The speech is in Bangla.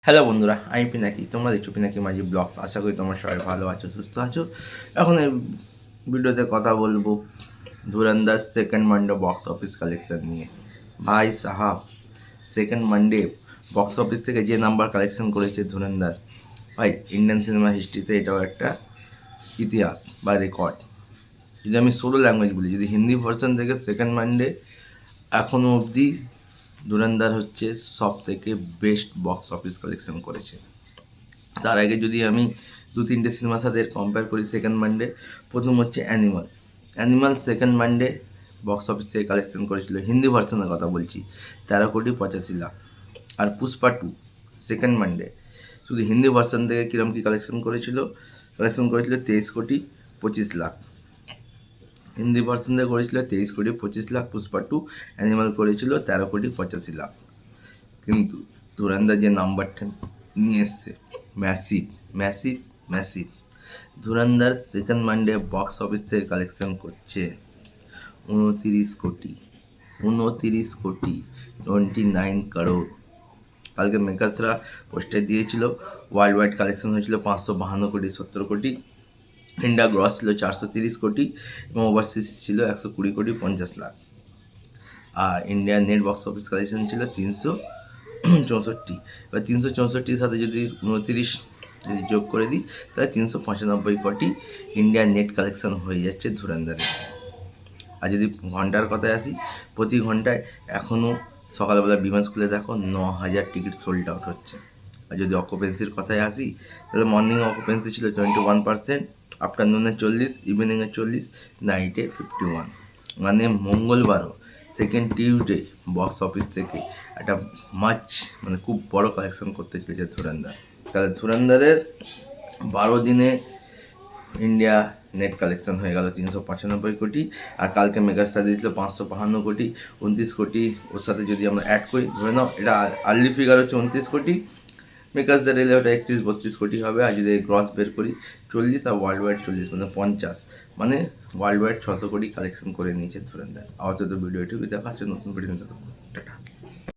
হ্যালো বন্ধুরা, আমি পিনাকি। তোমরা দেখছো পিনাকি মাঝি ব্লগ। আশা করি তোমরা সবাই ভালো আছো, সুস্থ আছো। এখন এই ভিডিওতে কথা বলবো Dhurandhar second Monday box office collection নিয়ে। ভাই সাহাব, সেকেন্ড মানডে বক্স অফিস থেকে যে নাম্বার কালেকশন করেছে ধুরন্ধর, ভাই ইন্ডিয়ান সিনেমা হিস্ট্রিতে এটাও একটা ইতিহাস বা রেকর্ড। যদি আমি সোলো ল্যাঙ্গুয়েজ বলি, যদি হিন্দি ভার্সন থেকে সেকেন্ড মানডে এখনও অবধি ধুরন্ধর হচ্ছে সব থেকে বেস্ট বক্স অফিস কালেকশন করেছে। তার আগে যদি আমি দু তিনটে সিনেমার সাথে কম্পেয়ার করি সেকেন্ড মানডে, প্রথম হচ্ছে animal second Monday box office থেকে কালেকশন করেছিল, হিন্দি ভার্সনের কথা বলছি, 13,85,00,000। আর পুষ্পা 2 সেকেন্ড মানডে শুধু হিন্দি ভার্সন থেকে কীরকম কী কালেকশন করেছিল 23,25,00,000। হিন্দি ভার্সন থেকে করেছিল 23,25,00,000 পুষ্পা 2। অ্যানিমাল করেছিল 13,85,00,000। কিন্তু ধুরন্ধর যে নাম্বারটা নিয়ে এসছে, massive massive massive. Dhurandhar second Monday box office থেকে কালেকশন করছে 29 কোটি, 29 crore। কালকে মেকার্সরা পোস্টার দিয়েছিল, ওয়ার্ল্ড ওয়াইড কালেকশন হয়েছিল 552,70,00,000। ইন্ডিয়া গ্রস ছিল 430 কোটি এবং ওভারসিজ ছিল 120,50,00,000। আর ইন্ডিয়ার নেট বক্স অফিস কালেকশন ছিল 364। এবার 364-র সাথে যদি 29 যদি যোগ করে দিই, তাহলে 395 কোটি ইন্ডিয়ার নেট কালেকশন হয়ে যাচ্ছে ধুরন্ধরের। আর যদি ঘন্টার কথায় আসি, প্রতি ঘন্টায় এখনও সকালবেলা বিমান স্কুলে দেখো 9,000 টিকিট সোল্ড আউট হচ্ছে। আর যদি অকুপেন্সির কথায় আসি, তাহলে মর্নিং অকুপেন্সি ছিল 21%, আফটারনুনে 40, ইভিনিংয়ে 40, নাইটে 51। মানে মঙ্গলবারও সেকেন্ড টিউসডে বক্স অফিস থেকে একটা খুব বড় কালেকশন করতে চলেছে ধুরন্ধর। তাহলে ধুরন্ধরের 12 দিনে ইন্ডিয়া নেট কালেকশন হয়ে গেল 395 কোটি। আর কালকে মেগাস্টার দিয়েছিল 552 কোটি, 29 কোটি ওর সাথে যদি আমরা অ্যাড করি, ধরে নাও এটা আর্লি ফিগার হচ্ছে 29 কোটি, মেকার্সদের এলে ওটা 31-32 কোটি হবে। আর যদি গ্রস বের করি 40 আর ওয়ার্ল্ড ওয়াইড 40, মানে 50, মানে ওয়ার্ল্ড ওয়াইড 600 কোটি কালেকশন করে নিয়েছে ধুরন্ধর। আপাতত ভিডিওটি দেখা হচ্ছে নতুন ভিডিও। টাটা।